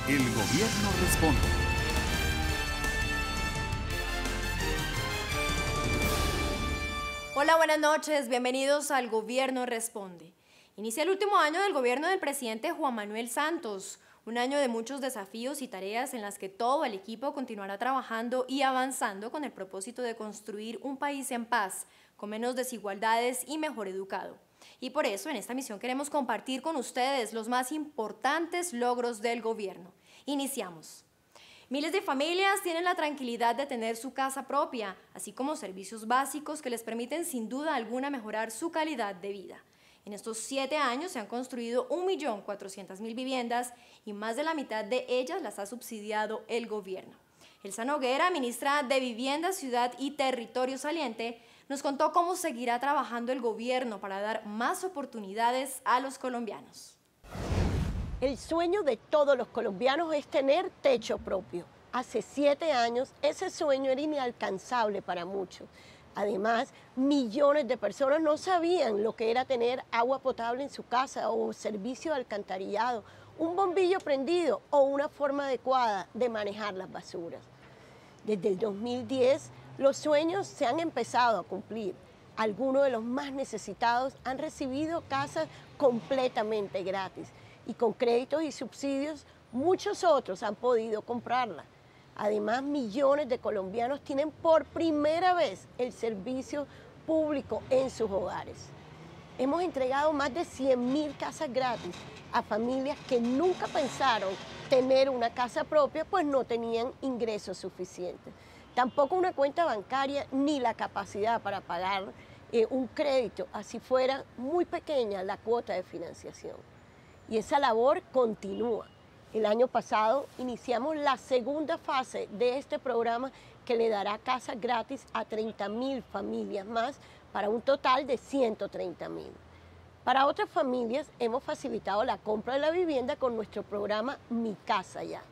El Gobierno responde. Hola, buenas noches. Bienvenidos al Gobierno responde. Inicia el último año del gobierno del presidente Juan Manuel Santos. Un año de muchos desafíos y tareas en las que todo el equipo continuará trabajando y avanzando con el propósito de construir un país en paz, con menos desigualdades y mejor educado. Y por eso en esta misión queremos compartir con ustedes los más importantes logros del gobierno. Iniciamos. Miles de familias tienen la tranquilidad de tener su casa propia, así como servicios básicos que les permiten sin duda alguna mejorar su calidad de vida. En estos 7 años se han construido 1.400.000 viviendas y más de la mitad de ellas las ha subsidiado el gobierno. Elsa Noguera, ministra de Vivienda, Ciudad y Territorio Saliente, nos contó cómo seguirá trabajando el gobierno para dar más oportunidades a los colombianos. El sueño de todos los colombianos es tener techo propio. Hace 7 años ese sueño era inalcanzable para muchos. Además, millones de personas no sabían lo que era tener agua potable en su casa o servicio de alcantarillado, un bombillo prendido o una forma adecuada de manejar las basuras. Desde el 2010, los sueños se han empezado a cumplir. Algunos de los más necesitados han recibido casas completamente gratis y con créditos y subsidios muchos otros han podido comprarla. Además, millones de colombianos tienen por primera vez el servicio público en sus hogares. Hemos entregado más de 100.000 casas gratis a familias que nunca pensaron tener una casa propia, pues no tenían ingresos suficientes. Tampoco una cuenta bancaria ni la capacidad para pagar un crédito, así fuera muy pequeña la cuota de financiación. Y esa labor continúa. El año pasado iniciamos la segunda fase de este programa que le dará casas gratis a 30.000 familias más para un total de 130.000. Para otras familias hemos facilitado la compra de la vivienda con nuestro programa Mi Casa Ya,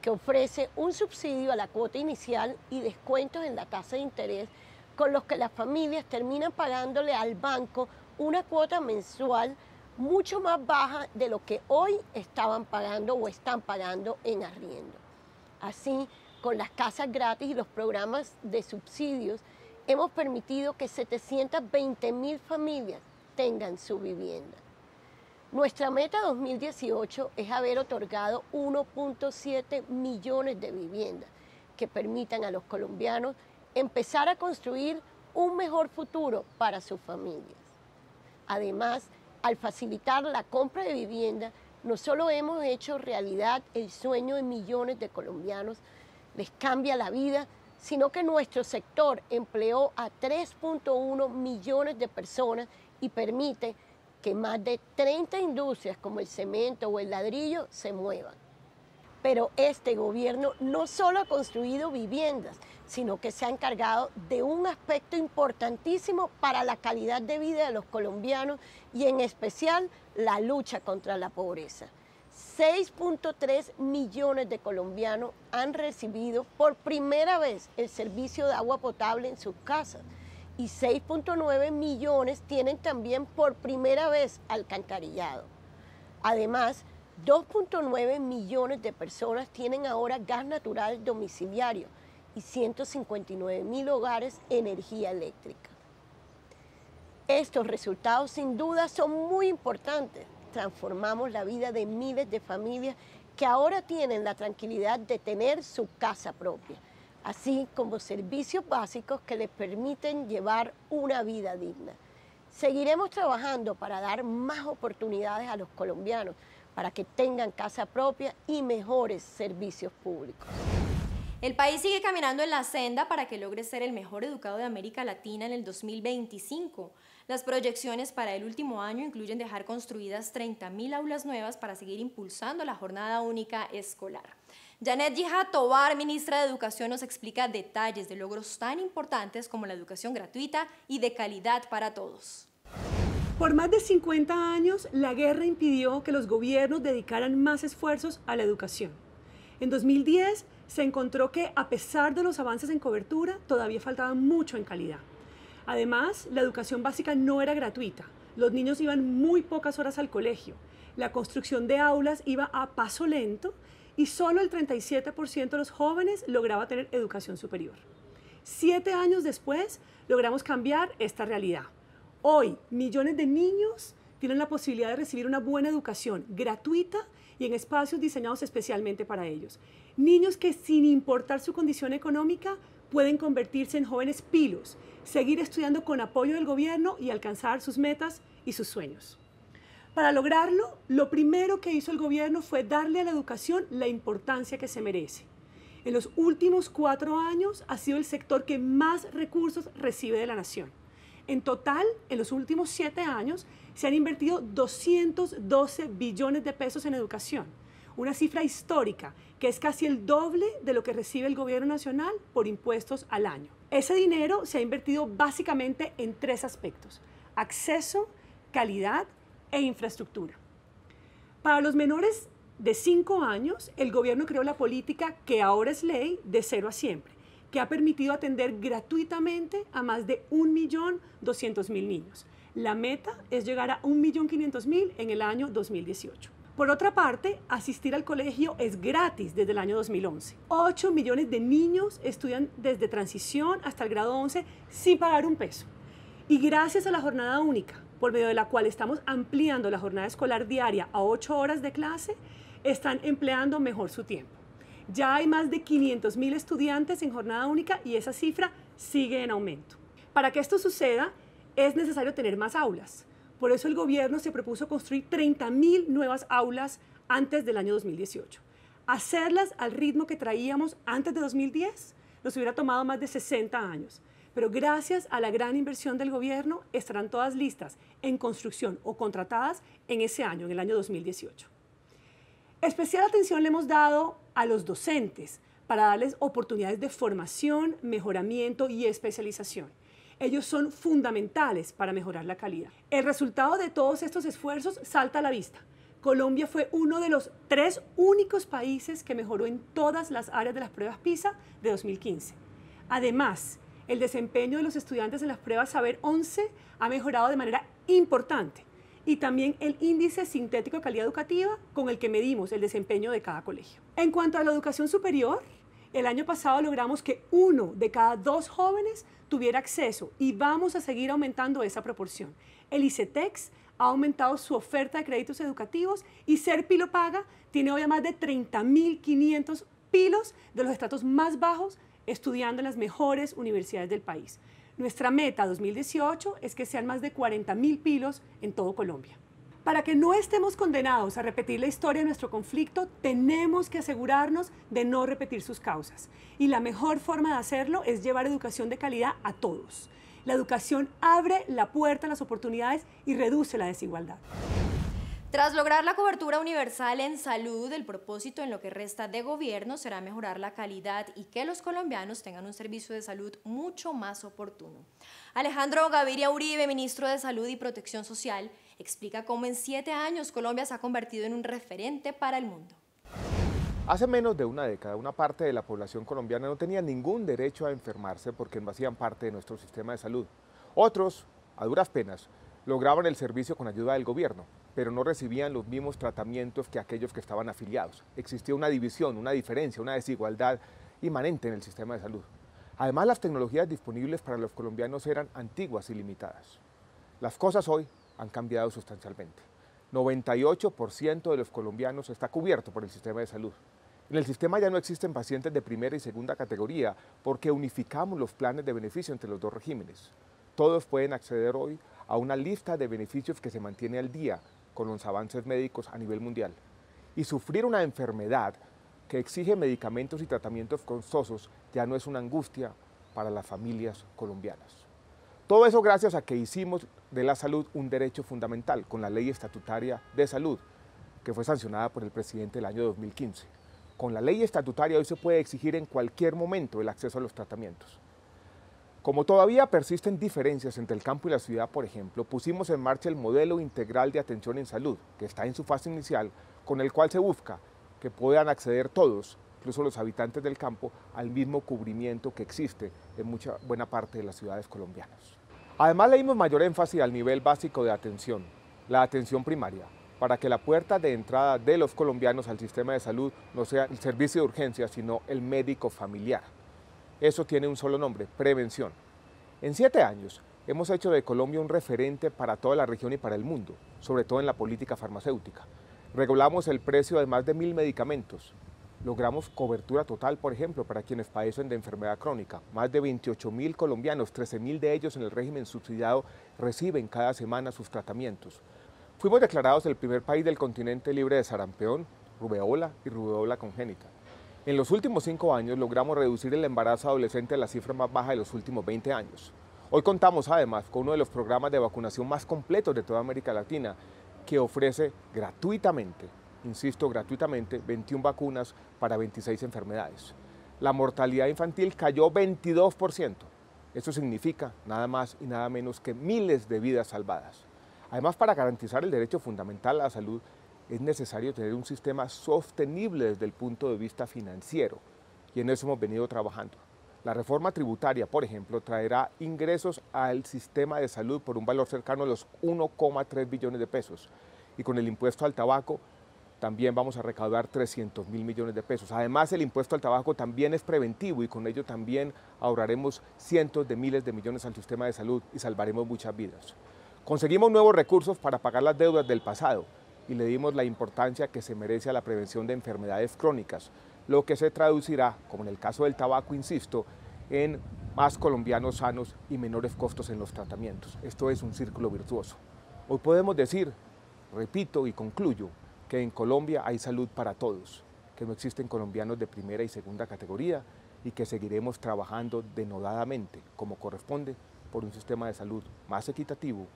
que ofrece un subsidio a la cuota inicial y descuentos en la tasa de interés con los que las familias terminan pagándole al banco una cuota mensual mucho más baja de lo que hoy estaban pagando o están pagando en arriendo. Así, con las casas gratis y los programas de subsidios, hemos permitido que 720.000 familias tengan su vivienda. Nuestra meta 2018 es haber otorgado 1.7 millones de viviendas que permitan a los colombianos empezar a construir un mejor futuro para sus familias. Además, al facilitar la compra de vivienda, no solo hemos hecho realidad el sueño de millones de colombianos, les cambia la vida, sino que nuestro sector empleó a 3.1 millones de personas y permite que más de 30 industrias como el cemento o el ladrillo se muevan. Pero este gobierno no solo ha construido viviendas, sino que se ha encargado de un aspecto importantísimo para la calidad de vida de los colombianos y en especial la lucha contra la pobreza. 6.3 millones de colombianos han recibido por primera vez el servicio de agua potable en sus casas y 6.9 millones tienen también por primera vez alcantarillado. Además, 2.9 millones de personas tienen ahora gas natural domiciliario y 159.000 hogares energía eléctrica. Estos resultados sin duda son muy importantes. Transformamos la vida de miles de familias que ahora tienen la tranquilidad de tener su casa propia, así como servicios básicos que les permiten llevar una vida digna. Seguiremos trabajando para dar más oportunidades a los colombianos, para que tengan casa propia y mejores servicios públicos. El país sigue caminando en la senda para que logre ser el mejor educado de América Latina en el 2025. Las proyecciones para el último año incluyen dejar construidas 30.000 aulas nuevas para seguir impulsando la jornada única escolar. Janet Yihad Tobar, ministra de Educación, nos explica detalles de logros tan importantes como la educación gratuita y de calidad para todos. Por más de 50 años, la guerra impidió que los gobiernos dedicaran más esfuerzos a la educación. En 2010 se encontró que, a pesar de los avances en cobertura, todavía faltaba mucho en calidad. Además, la educación básica no era gratuita. Los niños iban muy pocas horas al colegio. la construcción de aulas iba a paso lento y solo el 37% de los jóvenes lograba tener educación superior. 7 años después, logramos cambiar esta realidad. Hoy, millones de niños tienen la posibilidad de recibir una buena educación gratuita y en espacios diseñados especialmente para ellos. Niños que, sin importar su condición económica, pueden convertirse en jóvenes pilos, seguir estudiando con apoyo del gobierno y alcanzar sus metas y sus sueños. Para lograrlo, lo primero que hizo el gobierno fue darle a la educación la importancia que se merece. En los últimos 4 años ha sido el sector que más recursos recibe de la nación. En total, en los últimos 7 años, se han invertido 212 billones de pesos en educación, una cifra histórica que es casi el doble de lo que recibe el gobierno nacional por impuestos al año. Ese dinero se ha invertido básicamente en 3 aspectos: acceso, calidad e infraestructura. Para los menores de 5 años, el gobierno creó la política que ahora es ley de 0 a siempre, que ha permitido atender gratuitamente a más de 1.200.000 niños. La meta es llegar a 1.500.000 en el año 2018. Por otra parte, asistir al colegio es gratis desde el año 2011. 8 millones de niños estudian desde transición hasta el grado 11 sin pagar un peso. Y gracias a la jornada única, por medio de la cual estamos ampliando la jornada escolar diaria a 8 horas de clase, están empleando mejor su tiempo. Ya hay más de 500.000 estudiantes en jornada única y esa cifra sigue en aumento. Para que esto suceda, es necesario tener más aulas. Por eso el gobierno se propuso construir 30.000 nuevas aulas antes del año 2018. Hacerlas al ritmo que traíamos antes de 2010 nos hubiera tomado más de 60 años. Pero gracias a la gran inversión del gobierno, estarán todas listas en construcción o contratadas en ese año, en el año 2018. Especial atención le hemos dado a los docentes para darles oportunidades de formación, mejoramiento y especialización. Ellos son fundamentales para mejorar la calidad. El resultado de todos estos esfuerzos salta a la vista. Colombia fue uno de los 3 únicos países que mejoró en todas las áreas de las pruebas PISA de 2015. Además, el desempeño de los estudiantes en las pruebas Saber 11 ha mejorado de manera importante y también el índice sintético de calidad educativa con el que medimos el desempeño de cada colegio. En cuanto a la educación superior, el año pasado logramos que 1 de cada 2 jóvenes tuviera acceso y vamos a seguir aumentando esa proporción. El ICETEX ha aumentado su oferta de créditos educativos y Ser Pilo Paga tiene hoy a más de 30.500 pilos de los estratos más bajos estudiando en las mejores universidades del país. Nuestra meta 2018 es que sean más de 40.000 pilos en todo Colombia. Para que no estemos condenados a repetir la historia de nuestro conflicto, tenemos que asegurarnos de no repetir sus causas. Y la mejor forma de hacerlo es llevar educación de calidad a todos. La educación abre la puerta a las oportunidades y reduce la desigualdad. Tras lograr la cobertura universal en salud, el propósito en lo que resta de gobierno será mejorar la calidad y que los colombianos tengan un servicio de salud mucho más oportuno. Alejandro Gaviria Uribe, ministro de Salud y Protección Social, explica cómo en 7 años Colombia se ha convertido en un referente para el mundo. Hace menos de una década, una parte de la población colombiana no tenía ningún derecho a enfermarse porque no hacían parte de nuestro sistema de salud. Otros, a duras penas, lograban el servicio con ayuda del gobierno, pero no recibían los mismos tratamientos que aquellos que estaban afiliados. Existía una división, una diferencia, una desigualdad inmanente en el sistema de salud. Además, las tecnologías disponibles para los colombianos eran antiguas y limitadas. Las cosas hoy han cambiado sustancialmente. 98% de los colombianos está cubierto por el sistema de salud. En el sistema ya no existen pacientes de primera y segunda categoría porque unificamos los planes de beneficio entre los 2 regímenes. Todos pueden acceder hoy a una lista de beneficios que se mantiene al día con los avances médicos a nivel mundial. Y sufrir una enfermedad que exige medicamentos y tratamientos costosos ya no es una angustia para las familias colombianas. Todo eso gracias a que hicimos de la salud un derecho fundamental con la Ley Estatutaria de Salud, que fue sancionada por el presidente el año 2015. Con la ley estatutaria hoy se puede exigir en cualquier momento el acceso a los tratamientos. Como todavía persisten diferencias entre el campo y la ciudad, por ejemplo, pusimos en marcha el modelo integral de atención en salud, que está en su fase inicial, con el cual se busca que puedan acceder todos, incluso los habitantes del campo, al mismo cubrimiento que existe en buena parte de las ciudades colombianas. Además, le dimos mayor énfasis al nivel básico de atención, la atención primaria, para que la puerta de entrada de los colombianos al sistema de salud no sea el servicio de urgencia, sino el médico familiar. Eso tiene un solo nombre: prevención. En 7 años hemos hecho de Colombia un referente para toda la región y para el mundo, sobre todo en la política farmacéutica. Regulamos el precio de más de 1000 medicamentos. Logramos cobertura total, por ejemplo, para quienes padecen de enfermedad crónica. Más de 28.000 colombianos, 13.000 de ellos en el régimen subsidiado, reciben cada semana sus tratamientos. Fuimos declarados el primer país del continente libre de sarampión, rubeola y rubeola congénita. En los últimos 5 años logramos reducir el embarazo adolescente a la cifra más baja de los últimos 20 años. Hoy contamos además con uno de los programas de vacunación más completos de toda América Latina, que ofrece gratuitamente, insisto, gratuitamente, 21 vacunas para 26 enfermedades. La mortalidad infantil cayó 22%. Eso significa nada más y nada menos que miles de vidas salvadas. Además, para garantizar el derecho fundamental a la salud, es necesario tener un sistema sostenible desde el punto de vista financiero, y en eso hemos venido trabajando. La reforma tributaria, por ejemplo, traerá ingresos al sistema de salud por un valor cercano a los 1,3 billones de pesos, y con el impuesto al tabaco también vamos a recaudar 300.000 millones de pesos. Además, el impuesto al tabaco también es preventivo y con ello también ahorraremos cientos de miles de millones al sistema de salud y salvaremos muchas vidas. Conseguimos nuevos recursos para pagar las deudas del pasado y le dimos la importancia que se merece a la prevención de enfermedades crónicas, lo que se traducirá, como en el caso del tabaco, insisto, en más colombianos sanos y menores costos en los tratamientos. Esto es un círculo virtuoso. Hoy podemos decir, repito y concluyo, que en Colombia hay salud para todos, que no existen colombianos de primera y segunda categoría y que seguiremos trabajando denodadamente, como corresponde, por un sistema de salud más equitativo,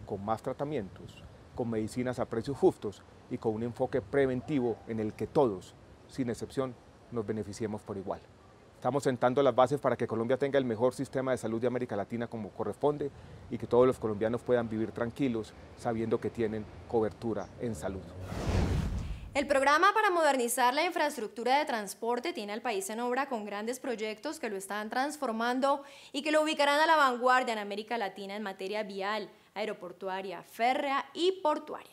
con más tratamientos, con medicinas a precios justos y con un enfoque preventivo en el que todos, sin excepción, nos beneficiemos por igual. Estamos sentando las bases para que Colombia tenga el mejor sistema de salud de América Latina como corresponde y que todos los colombianos puedan vivir tranquilos sabiendo que tienen cobertura en salud. El programa para modernizar la infraestructura de transporte tiene al país en obra con grandes proyectos que lo están transformando y que lo ubicarán a la vanguardia en América Latina en materia vial, aeroportuaria, férrea y portuaria.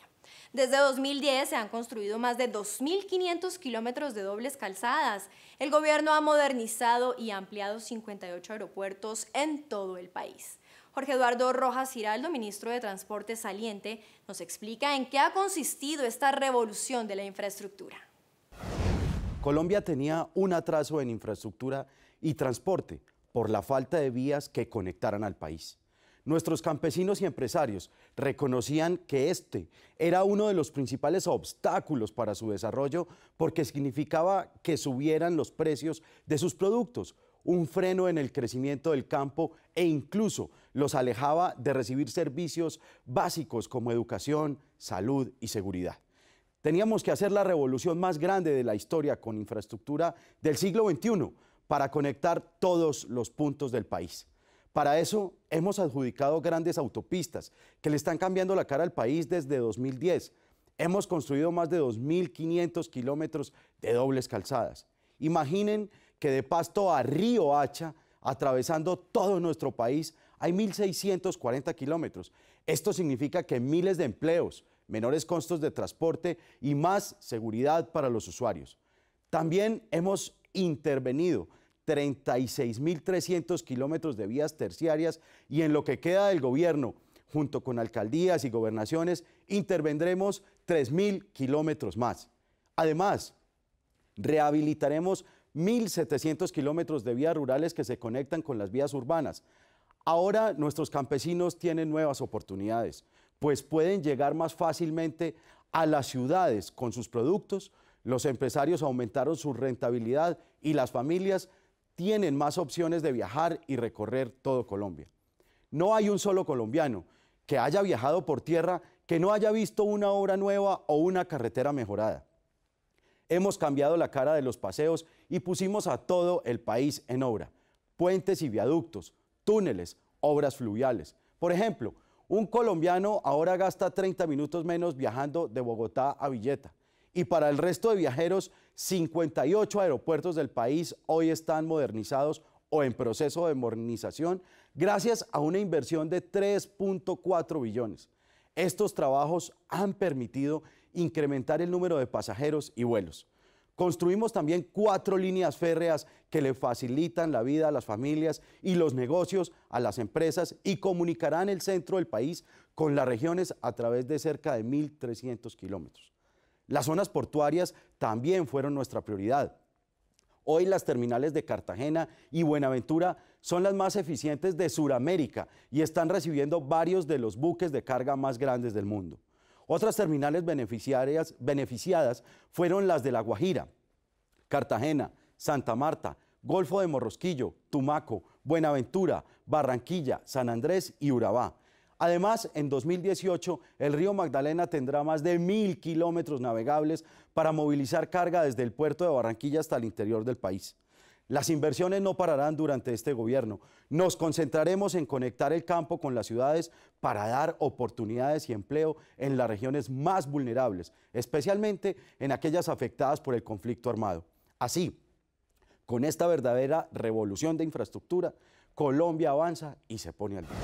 Desde 2010 se han construido más de 2.500 kilómetros de dobles calzadas. El gobierno ha modernizado y ampliado 58 aeropuertos en todo el país. Jorge Eduardo Rojas Giraldo, ministro de Transporte saliente, nos explica en qué ha consistido esta revolución de la infraestructura. Colombia tenía un atraso en infraestructura y transporte por la falta de vías que conectaran al país. Nuestros campesinos y empresarios reconocían que este era uno de los principales obstáculos para su desarrollo porque significaba que subieran los precios de sus productos, un freno en el crecimiento del campo e incluso los alejaba de recibir servicios básicos como educación, salud y seguridad. Teníamos que hacer la revolución más grande de la historia con infraestructura del siglo XXI para conectar todos los puntos del país. Para eso hemos adjudicado grandes autopistas que le están cambiando la cara al país desde 2010. Hemos construido más de 2.500 kilómetros de dobles calzadas. Imaginen que de Pasto a Río Hacha, atravesando todo nuestro país, hay 1.640 kilómetros. Esto significa que miles de empleos, menores costos de transporte y más seguridad para los usuarios. También hemos intervenido 36.300 kilómetros de vías terciarias y en lo que queda del gobierno, junto con alcaldías y gobernaciones, intervendremos 3.000 kilómetros más. Además, rehabilitaremos 1.700 kilómetros de vías rurales que se conectan con las vías urbanas. Ahora nuestros campesinos tienen nuevas oportunidades, pues pueden llegar más fácilmente a las ciudades con sus productos, los empresarios aumentaron su rentabilidad y las familias tienen más opciones de viajar y recorrer todo Colombia. No hay un solo colombiano que haya viajado por tierra que no haya visto una obra nueva o una carretera mejorada. Hemos cambiado la cara de los paseos y pusimos a todo el país en obra. Puentes y viaductos, túneles, obras fluviales. Por ejemplo, un colombiano ahora gasta 30 minutos menos viajando de Bogotá a Villeta. Y para el resto de viajeros, 58 aeropuertos del país hoy están modernizados o en proceso de modernización gracias a una inversión de 3.4 billones. Estos trabajos han permitido incrementar el número de pasajeros y vuelos. Construimos también 4 líneas férreas que le facilitan la vida a las familias y los negocios a las empresas y comunicarán el centro del país con las regiones a través de cerca de 1.300 kilómetros. Las zonas portuarias también fueron nuestra prioridad. Hoy las terminales de Cartagena y Buenaventura son las más eficientes de Sudamérica y están recibiendo varios de los buques de carga más grandes del mundo. Otras terminales beneficiadas fueron las de La Guajira, Cartagena, Santa Marta, Golfo de Morrosquillo, Tumaco, Buenaventura, Barranquilla, San Andrés y Urabá. Además, en 2018, el río Magdalena tendrá más de 1.000 kilómetros navegables para movilizar carga desde el puerto de Barranquilla hasta el interior del país. Las inversiones no pararán durante este gobierno. Nos concentraremos en conectar el campo con las ciudades para dar oportunidades y empleo en las regiones más vulnerables, especialmente en aquellas afectadas por el conflicto armado. Así, con esta verdadera revolución de infraestructura, Colombia avanza y se pone al día.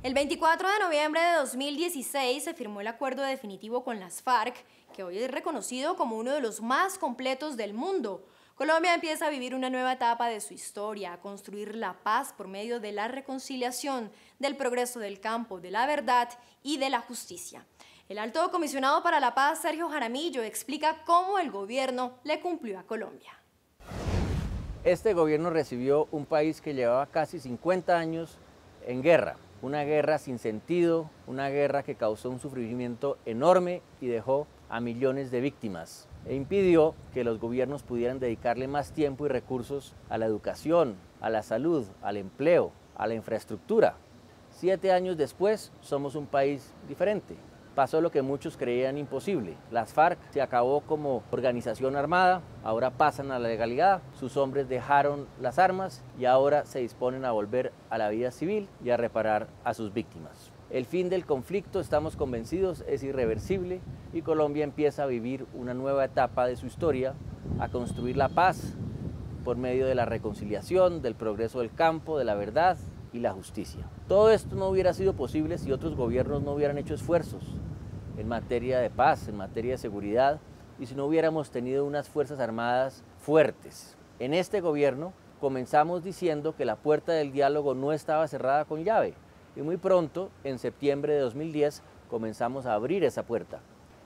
El 24 de noviembre de 2016 se firmó el acuerdo definitivo con las FARC, que hoy es reconocido como uno de los más completos del mundo. Colombia empieza a vivir una nueva etapa de su historia, a construir la paz por medio de la reconciliación, del progreso del campo, de la verdad y de la justicia. El alto comisionado para la paz, Sergio Jaramillo, explica cómo el gobierno le cumplió a Colombia. Este gobierno recibió un país que llevaba casi 50 años en guerra. Una guerra sin sentido, una guerra que causó un sufrimiento enorme y dejó a millones de víctimas e impidió que los gobiernos pudieran dedicarle más tiempo y recursos a la educación, a la salud, al empleo, a la infraestructura. 7 años después somos un país diferente. Pasó lo que muchos creían imposible. Las FARC se acabó como organización armada, ahora pasan a la legalidad, sus hombres dejaron las armas y ahora se disponen a volver a la vida civil y a reparar a sus víctimas. El fin del conflicto, estamos convencidos, es irreversible y Colombia empieza a vivir una nueva etapa de su historia, a construir la paz por medio de la reconciliación, del progreso del campo, de la verdad y la justicia. Todo esto no hubiera sido posible si otros gobiernos no hubieran hecho esfuerzos en materia de paz, en materia de seguridad y si no hubiéramos tenido unas fuerzas armadas fuertes. En este gobierno comenzamos diciendo que la puerta del diálogo no estaba cerrada con llave y muy pronto, en septiembre de 2010, comenzamos a abrir esa puerta.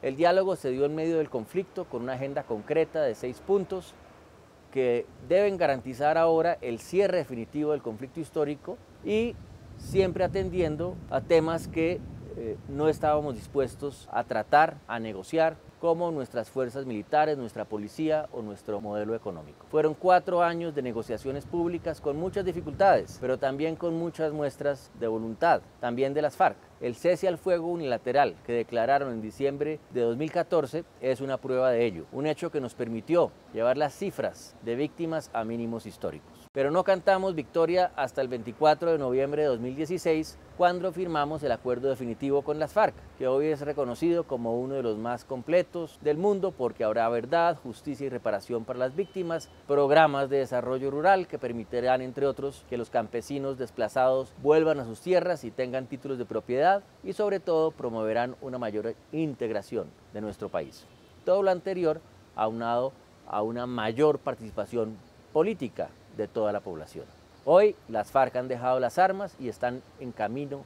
El diálogo se dio en medio del conflicto con una agenda concreta de 6 puntos que deben garantizar ahora el cierre definitivo del conflicto histórico y siempre atendiendo a temas que no estábamos dispuestos a tratar, a negociar, como nuestras fuerzas militares, nuestra policía o nuestro modelo económico. Fueron 4 años de negociaciones públicas con muchas dificultades, pero también con muchas muestras de voluntad, también de las FARC. El cese al fuego unilateral que declararon en diciembre de 2014 es una prueba de ello, un hecho que nos permitió llevar las cifras de víctimas a mínimos históricos. Pero no cantamos victoria hasta el 24 de noviembre de 2016, cuando firmamos el acuerdo definitivo con las FARC, que hoy es reconocido como uno de los más completos del mundo porque habrá verdad, justicia y reparación para las víctimas, programas de desarrollo rural que permitirán, entre otros, que los campesinos desplazados vuelvan a sus tierras y tengan títulos de propiedad y, sobre todo, promoverán una mayor integración de nuestro país. Todo lo anterior aunado a una mayor participación política de toda la población. Hoy las FARC han dejado las armas y están en camino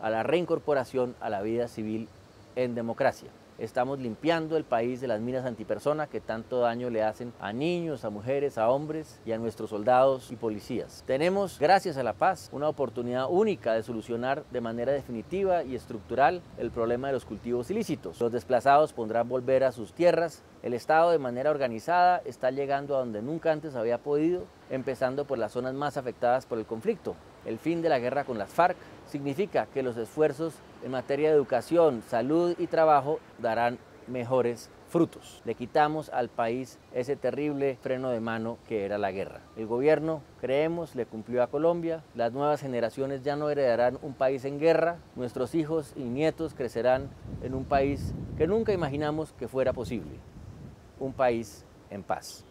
a la reincorporación a la vida civil en democracia. Estamos limpiando el país de las minas antipersona que tanto daño le hacen a niños, a mujeres, a hombres y a nuestros soldados y policías. Tenemos, gracias a la paz, una oportunidad única de solucionar de manera definitiva y estructural el problema de los cultivos ilícitos. Los desplazados podrán volver a sus tierras. El Estado, de manera organizada, está llegando a donde nunca antes había podido, empezando por las zonas más afectadas por el conflicto. El fin de la guerra con las FARC significa que los esfuerzos en materia de educación, salud y trabajo darán mejores frutos. Le quitamos al país ese terrible freno de mano que era la guerra. El gobierno, creemos, le cumplió a Colombia. Las nuevas generaciones ya no heredarán un país en guerra. Nuestros hijos y nietos crecerán en un país que nunca imaginamos que fuera posible. Un país en paz.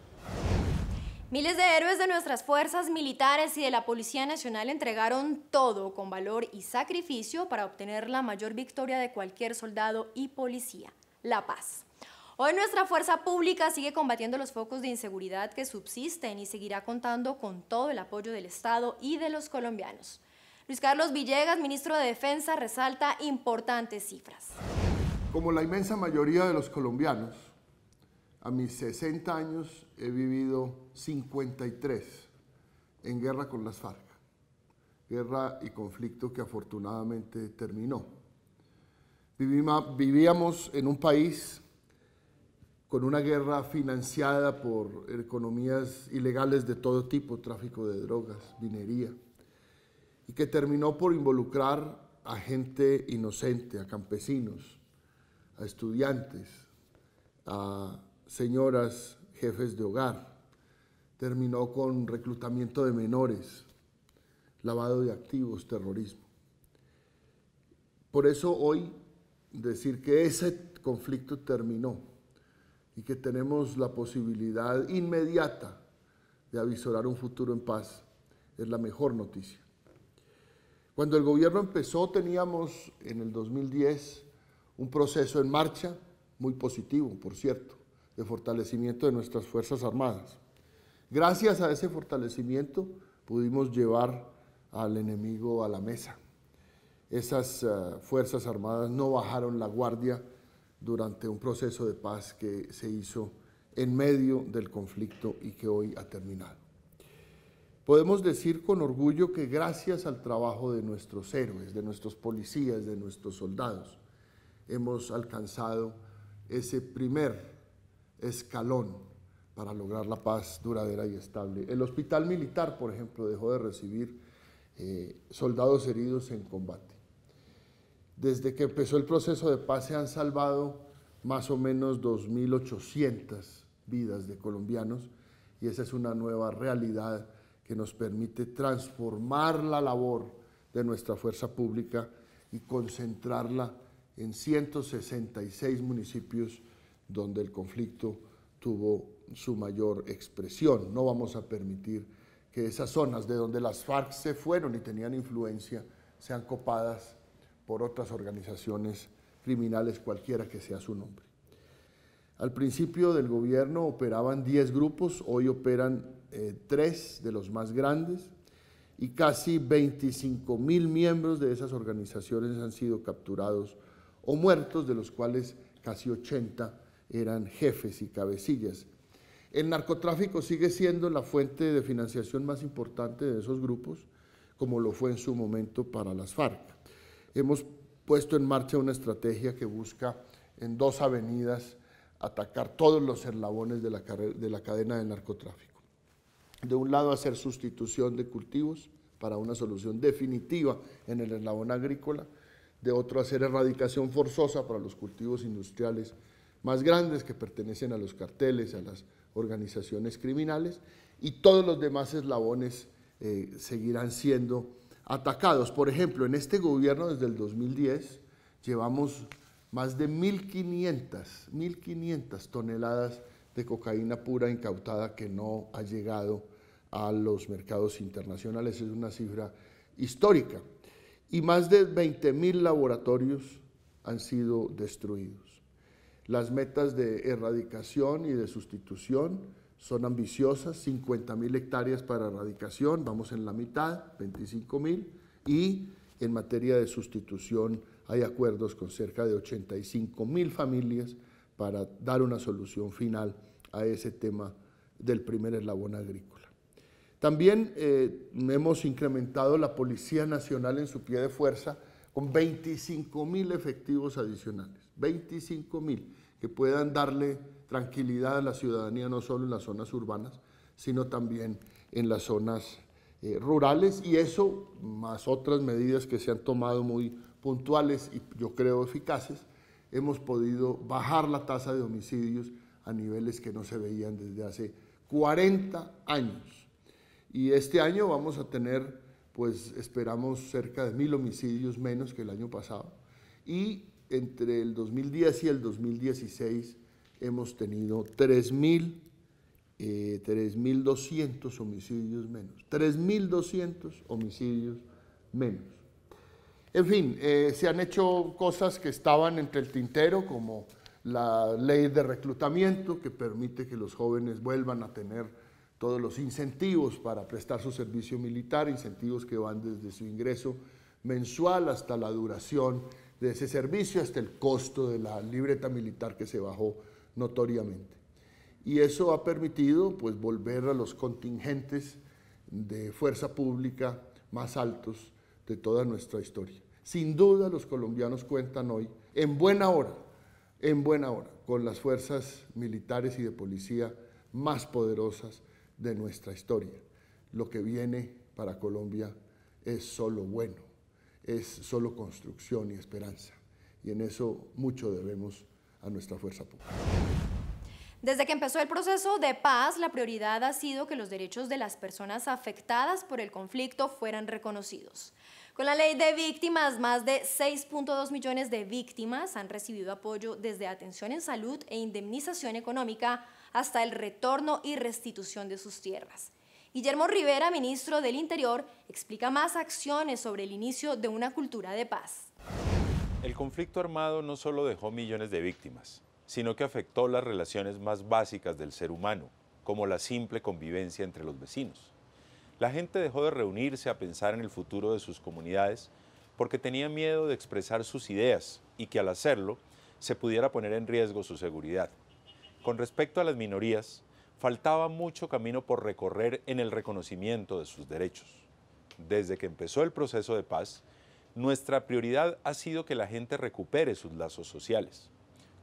Miles de héroes de nuestras fuerzas militares y de la Policía Nacional entregaron todo con valor y sacrificio para obtener la mayor victoria de cualquier soldado y policía, la paz. Hoy nuestra fuerza pública sigue combatiendo los focos de inseguridad que subsisten y seguirá contando con todo el apoyo del Estado y de los colombianos. Luis Carlos Villegas, ministro de Defensa, resalta importantes cifras. Como la inmensa mayoría de los colombianos, a mis 60 años he vivido 53 en guerra con las FARC, guerra y conflicto que afortunadamente terminó. Vivíamos en un país con una guerra financiada por economías ilegales de todo tipo, tráfico de drogas, minería, y que terminó por involucrar a gente inocente, a campesinos, a estudiantes, a señoras, jefes de hogar. Terminó con reclutamiento de menores, lavado de activos, terrorismo. Por eso hoy decir que ese conflicto terminó y que tenemos la posibilidad inmediata de avisorar un futuro en paz es la mejor noticia. Cuando el gobierno empezó teníamos en el 2010 un proceso en marcha muy positivo, por cierto, de fortalecimiento de nuestras Fuerzas Armadas. Gracias a ese fortalecimiento pudimos llevar al enemigo a la mesa. Esas Fuerzas Armadas no bajaron la guardia durante un proceso de paz que se hizo en medio del conflicto y que hoy ha terminado. Podemos decir con orgullo que gracias al trabajo de nuestros héroes, de nuestros policías, de nuestros soldados, hemos alcanzado ese primer escalón para lograr la paz duradera y estable. El hospital militar, por ejemplo, dejó de recibir soldados heridos en combate. Desde que empezó el proceso de paz se han salvado más o menos 2.800 vidas de colombianos y esa es una nueva realidad que nos permite transformar la labor de nuestra fuerza pública y concentrarla en 166 municipios donde el conflicto tuvo su mayor expresión. No vamos a permitir que esas zonas de donde las FARC se fueron y tenían influencia sean copadas por otras organizaciones criminales, cualquiera que sea su nombre. Al principio del gobierno operaban 10 grupos, hoy operan 3 de los más grandes y casi 25.000 miembros de esas organizaciones han sido capturados o muertos, de los cuales casi 80 eran jefes y cabecillas. El narcotráfico sigue siendo la fuente de financiación más importante de esos grupos, como lo fue en su momento para las FARC. Hemos puesto en marcha una estrategia que busca en 2 avenidas atacar todos los eslabones de la cadena del narcotráfico. De un lado, hacer sustitución de cultivos para una solución definitiva en el eslabón agrícola. De otro, hacer erradicación forzosa para los cultivos industriales más grandes que pertenecen a los carteles, a las organizaciones criminales, y todos los demás eslabones seguirán siendo atacados. Por ejemplo, en este gobierno desde el 2010 llevamos más de 1.500 toneladas de cocaína pura incautada que no ha llegado a los mercados internacionales. Es una cifra histórica. Y más de 20.000 laboratorios han sido destruidos. Las metas de erradicación y de sustitución son ambiciosas, 50.000 hectáreas para erradicación, vamos en la mitad, 25.000, y en materia de sustitución hay acuerdos con cerca de 85.000 familias para dar una solución final a ese tema del primer eslabón agrícola. También hemos incrementado la Policía Nacional en su pie de fuerza con 25.000 efectivos adicionales, 25.000 que puedan darle tranquilidad a la ciudadanía no solo en las zonas urbanas, sino también en las zonas rurales, y eso, más otras medidas que se han tomado muy puntuales y yo creo eficaces, hemos podido bajar la tasa de homicidios a niveles que no se veían desde hace 40 años. Y este año vamos a tener, pues esperamos, cerca de 1.000 homicidios menos que el año pasado. Y entre el 2010 y el 2016 hemos tenido 3.000 3.200 homicidios menos. 3.200 homicidios menos. En fin, se han hecho cosas que estaban entre el tintero, como la ley de reclutamiento, que permite que los jóvenes vuelvan a tener todos los incentivos para prestar su servicio militar, incentivos que van desde su ingreso mensual hasta la duración de ese servicio, hasta el costo de la libreta militar que se bajó notoriamente. Y eso ha permitido pues, volver a los contingentes de fuerza pública más altos de toda nuestra historia. Sin duda los colombianos cuentan hoy, en buena hora, con las fuerzas militares y de policía más poderosas de nuestra historia. Lo que viene para Colombia es solo bueno, es solo construcción y esperanza. Y en eso mucho debemos a nuestra fuerza pública. Desde que empezó el proceso de paz, la prioridad ha sido que los derechos de las personas afectadas por el conflicto fueran reconocidos. Con la ley de víctimas, más de 6.2 millones de víctimas han recibido apoyo desde atención en salud e indemnización económica hasta el retorno y restitución de sus tierras. Guillermo Rivera, ministro del Interior, explica más acciones sobre el inicio de una cultura de paz. El conflicto armado no solo dejó millones de víctimas, sino que afectó las relaciones más básicas del ser humano, como la simple convivencia entre los vecinos. La gente dejó de reunirse a pensar en el futuro de sus comunidades porque tenía miedo de expresar sus ideas y que al hacerlo se pudiera poner en riesgo su seguridad. Con respecto a las minorías, faltaba mucho camino por recorrer en el reconocimiento de sus derechos. Desde que empezó el proceso de paz, nuestra prioridad ha sido que la gente recupere sus lazos sociales.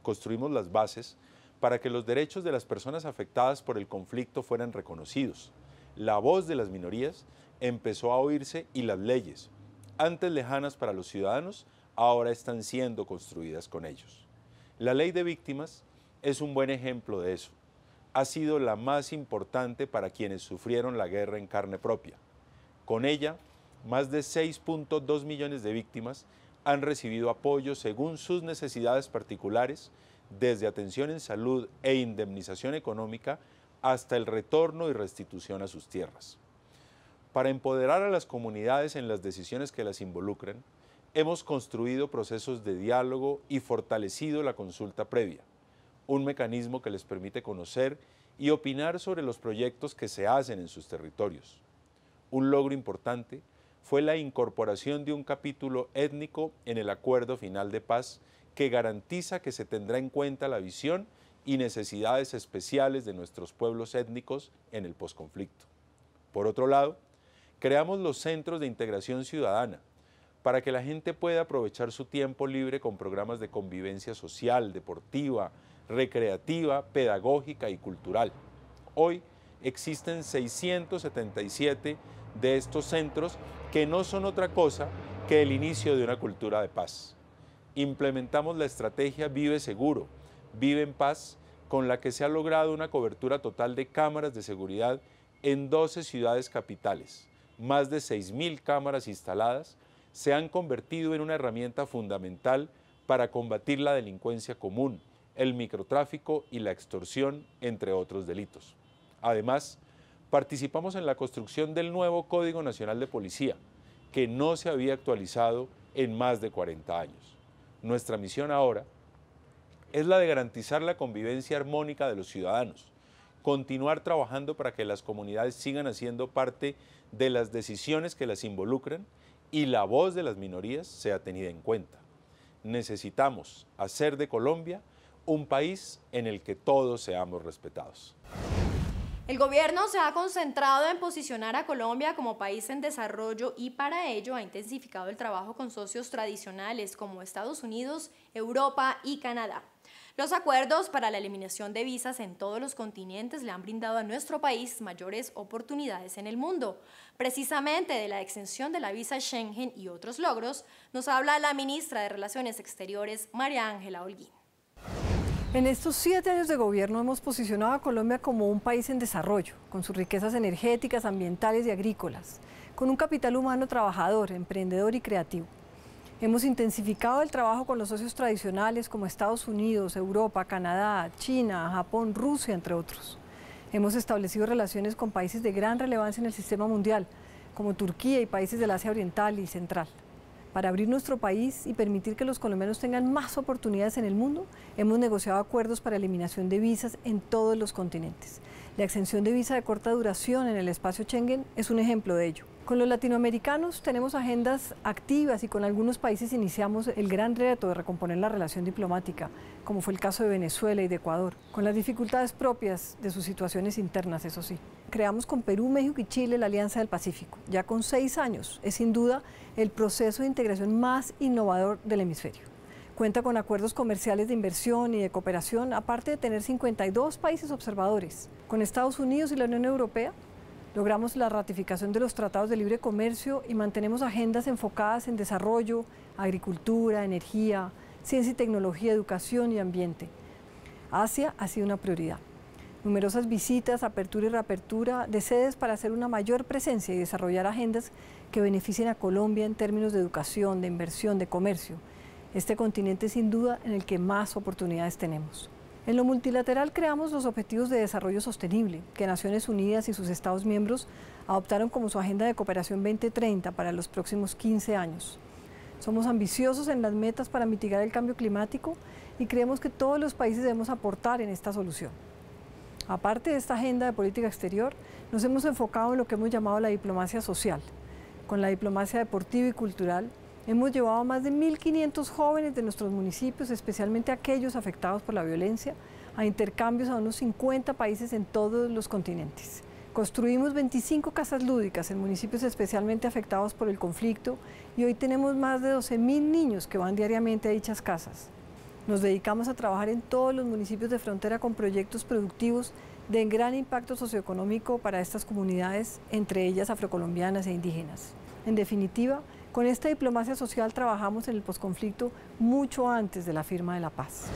Construimos las bases para que los derechos de las personas afectadas por el conflicto fueran reconocidos. La voz de las minorías empezó a oírse y las leyes, antes lejanas para los ciudadanos, ahora están siendo construidas con ellos. La ley de víctimas es un buen ejemplo de eso. Ha sido la más importante para quienes sufrieron la guerra en carne propia. Con ella, más de 6.2 millones de víctimas han recibido apoyo según sus necesidades particulares, desde atención en salud e indemnización económica hasta el retorno y restitución a sus tierras. Para empoderar a las comunidades en las decisiones que las involucran, hemos construido procesos de diálogo y fortalecido la consulta previa, un mecanismo que les permite conocer y opinar sobre los proyectos que se hacen en sus territorios. Un logro importante fue la incorporación de un capítulo étnico en el acuerdo final de paz que garantiza que se tendrá en cuenta la visión y necesidades especiales de nuestros pueblos étnicos en el posconflicto. Por otro lado, creamos los centros de integración ciudadana para que la gente pueda aprovechar su tiempo libre con programas de convivencia social, deportiva, recreativa, pedagógica y cultural. Hoy existen 677 de estos centros que no son otra cosa que el inicio de una cultura de paz. Implementamos la estrategia Vive Seguro, Vive en Paz, con la que se ha logrado una cobertura total de cámaras de seguridad en 12 ciudades capitales. Más de 6.000 cámaras instaladas se han convertido en una herramienta fundamental para combatir la delincuencia común, el microtráfico y la extorsión, entre otros delitos. Además, participamos en la construcción del nuevo Código Nacional de Policía, que no se había actualizado en más de 40 años. Nuestra misión ahora es la de garantizar la convivencia armónica de los ciudadanos, continuar trabajando para que las comunidades sigan haciendo parte de las decisiones que las involucran y la voz de las minorías sea tenida en cuenta. Necesitamos hacer de Colombia un país en el que todos seamos respetados. El gobierno se ha concentrado en posicionar a Colombia como país en desarrollo y para ello ha intensificado el trabajo con socios tradicionales como Estados Unidos, Europa y Canadá. Los acuerdos para la eliminación de visas en todos los continentes le han brindado a nuestro país mayores oportunidades en el mundo. Precisamente de la exención de la visa Schengen y otros logros, nos habla la ministra de Relaciones Exteriores, María Ángela Holguín. En estos 7 años de gobierno hemos posicionado a Colombia como un país en desarrollo, con sus riquezas energéticas, ambientales y agrícolas, con un capital humano trabajador, emprendedor y creativo. Hemos intensificado el trabajo con los socios tradicionales como Estados Unidos, Europa, Canadá, China, Japón, Rusia, entre otros. Hemos establecido relaciones con países de gran relevancia en el sistema mundial, como Turquía y países del Asia Oriental y Central. Para abrir nuestro país y permitir que los colombianos tengan más oportunidades en el mundo, hemos negociado acuerdos para eliminación de visas en todos los continentes. La exención de visa de corta duración en el espacio Schengen es un ejemplo de ello. Con los latinoamericanos tenemos agendas activas y con algunos países iniciamos el gran reto de recomponer la relación diplomática, como fue el caso de Venezuela y de Ecuador, con las dificultades propias de sus situaciones internas, eso sí. Creamos con Perú, México y Chile la Alianza del Pacífico. Ya con 6 años es sin duda el proceso de integración más innovador del hemisferio. Cuenta con acuerdos comerciales de inversión y de cooperación, aparte de tener 52 países observadores. Con Estados Unidos y la Unión Europea logramos la ratificación de los tratados de libre comercio y mantenemos agendas enfocadas en desarrollo, agricultura, energía, ciencia y tecnología, educación y ambiente. Asia ha sido una prioridad. Numerosas visitas, apertura y reapertura de sedes para hacer una mayor presencia y desarrollar agendas que beneficien a Colombia en términos de educación, de inversión, de comercio. Este continente es sin duda en el que más oportunidades tenemos. En lo multilateral creamos los Objetivos de Desarrollo Sostenible, que Naciones Unidas y sus Estados miembros adoptaron como su Agenda de Cooperación 2030 para los próximos 15 años. Somos ambiciosos en las metas para mitigar el cambio climático y creemos que todos los países debemos aportar en esta solución. Aparte de esta agenda de política exterior, nos hemos enfocado en lo que hemos llamado la diplomacia social. Con la diplomacia deportiva y cultural, hemos llevado a más de 1.500 jóvenes de nuestros municipios, especialmente aquellos afectados por la violencia, a intercambios a unos 50 países en todos los continentes. Construimos 25 casas lúdicas en municipios especialmente afectados por el conflicto y hoy tenemos más de 12.000 niños que van diariamente a dichas casas. Nos dedicamos a trabajar en todos los municipios de frontera con proyectos productivos de gran impacto socioeconómico para estas comunidades, entre ellas afrocolombianas e indígenas. En definitiva, con esta diplomacia social trabajamos en el posconflicto mucho antes de la firma de la paz.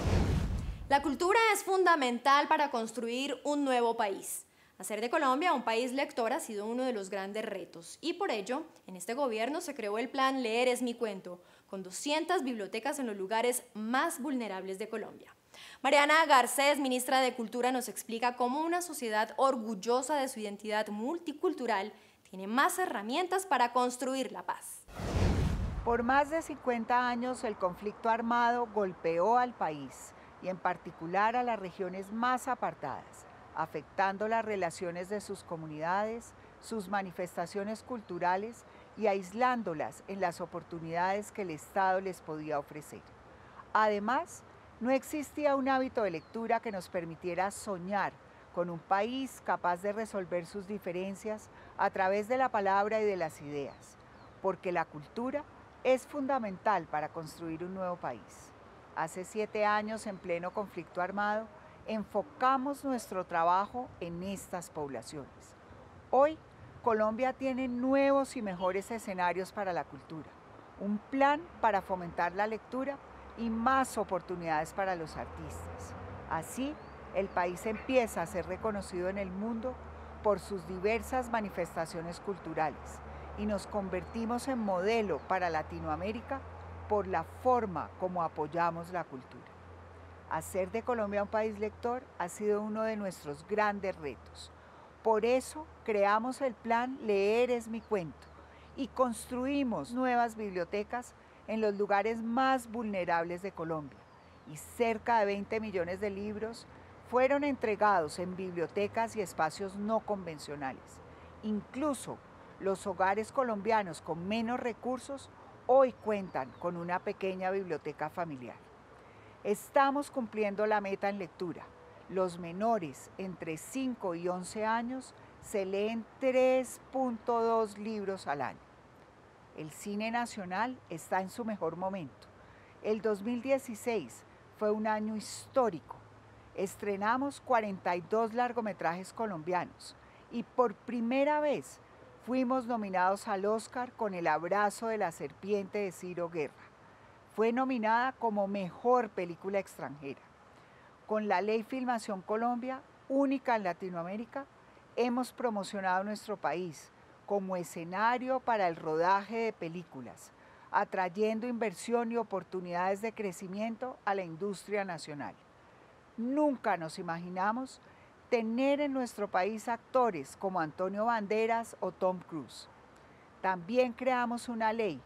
La cultura es fundamental para construir un nuevo país. Hacer de Colombia un país lector ha sido uno de los grandes retos y por ello, en este gobierno se creó el plan Leer es mi cuento, con 200 bibliotecas en los lugares más vulnerables de Colombia. Mariana Garcés, ministra de Cultura, nos explica cómo una sociedad orgullosa de su identidad multicultural tiene más herramientas para construir la paz. Por más de 50 años el conflicto armado golpeó al país y en particular a las regiones más apartadas, afectando las relaciones de sus comunidades, sus manifestaciones culturales y aislándolas en las oportunidades que el Estado les podía ofrecer. Además, no existía un hábito de lectura que nos permitiera soñar con un país capaz de resolver sus diferencias a través de la palabra y de las ideas, porque la cultura es fundamental para construir un nuevo país. Hace 7 años, en pleno conflicto armado, enfocamos nuestro trabajo en estas poblaciones. Hoy, Colombia tiene nuevos y mejores escenarios para la cultura, un plan para fomentar la lectura y más oportunidades para los artistas. Así, el país empieza a ser reconocido en el mundo por sus diversas manifestaciones culturales y nos convertimos en modelo para Latinoamérica por la forma como apoyamos la cultura. Hacer de Colombia un país lector ha sido uno de nuestros grandes retos. Por eso creamos el plan Leer es mi cuento y construimos nuevas bibliotecas en los lugares más vulnerables de Colombia y cerca de 20 millones de libros fueron entregados en bibliotecas y espacios no convencionales. Incluso los hogares colombianos con menos recursos hoy cuentan con una pequeña biblioteca familiar. Estamos cumpliendo la meta en lectura. Los menores entre 5 y 11 años se leen 3.2 libros al año. El cine nacional está en su mejor momento. El 2016 fue un año histórico. Estrenamos 42 largometrajes colombianos y por primera vez fuimos nominados al Oscar con El abrazo de la serpiente de Ciro Guerra. Fue nominada como Mejor Película Extranjera. Con la Ley Filmación Colombia, única en Latinoamérica, hemos promocionado nuestro país como escenario para el rodaje de películas, atrayendo inversión y oportunidades de crecimiento a la industria nacional. Nunca nos imaginamos tener en nuestro país actores como Antonio Banderas o Tom Cruise. También creamos una ley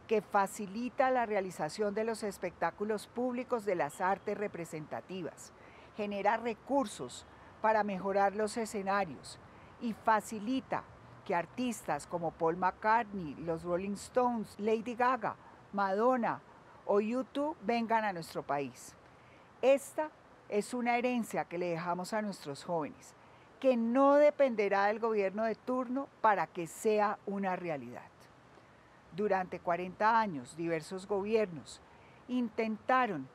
que facilita la realización de los espectáculos públicos de las artes representativas, genera recursos para mejorar los escenarios y facilita que artistas como Paul McCartney, los Rolling Stones, Lady Gaga, Madonna o U2 vengan a nuestro país. Esta es una herencia que le dejamos a nuestros jóvenes, que no dependerá del gobierno de turno para que sea una realidad. Durante 40 años, diversos gobiernos intentaron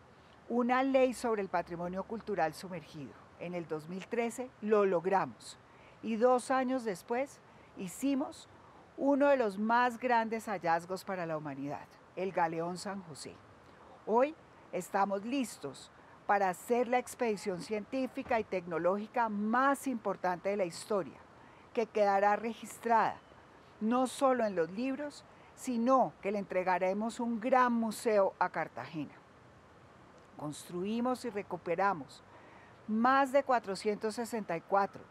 una ley sobre el patrimonio cultural sumergido. En el 2013 lo logramos y 2 años después hicimos uno de los más grandes hallazgos para la humanidad, el Galeón San José. Hoy estamos listos para hacer la expedición científica y tecnológica más importante de la historia, que quedará registrada no solo en los libros, sino que le entregaremos un gran museo a Cartagena. Construimos y recuperamos más de 464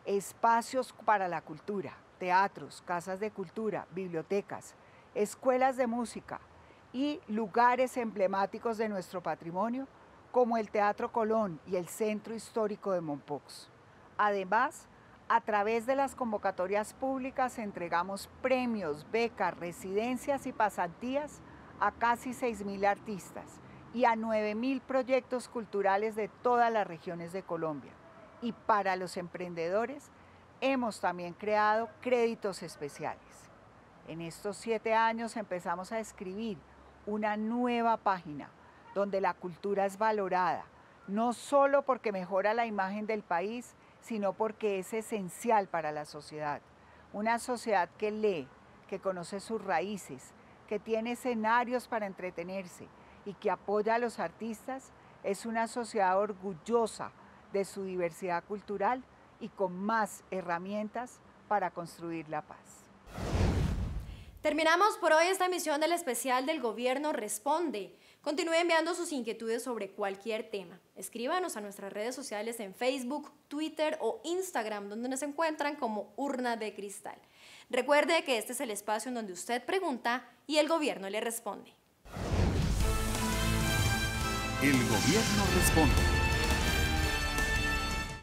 espacios para la cultura, teatros, casas de cultura, bibliotecas, escuelas de música y lugares emblemáticos de nuestro patrimonio, como el Teatro Colón y el Centro Histórico de Mompox. Además, a través de las convocatorias públicas entregamos premios, becas, residencias y pasantías a casi 6.000 artistas y a 9.000 proyectos culturales de todas las regiones de Colombia. Y para los emprendedores hemos también creado créditos especiales. En estos 7 años empezamos a escribir una nueva página donde la cultura es valorada, no solo porque mejora la imagen del país, sino porque es esencial para la sociedad. Una sociedad que lee, que conoce sus raíces, que tiene escenarios para entretenerse y que apoya a los artistas, es una sociedad orgullosa de su diversidad cultural y con más herramientas para construir la paz. Terminamos por hoy esta emisión del especial del Gobierno Responde. Continúe enviando sus inquietudes sobre cualquier tema. Escríbanos a nuestras redes sociales en Facebook, Twitter o Instagram, donde nos encuentran como Urna de Cristal. Recuerde que este es el espacio en donde usted pregunta y el gobierno le responde. El Gobierno Responde.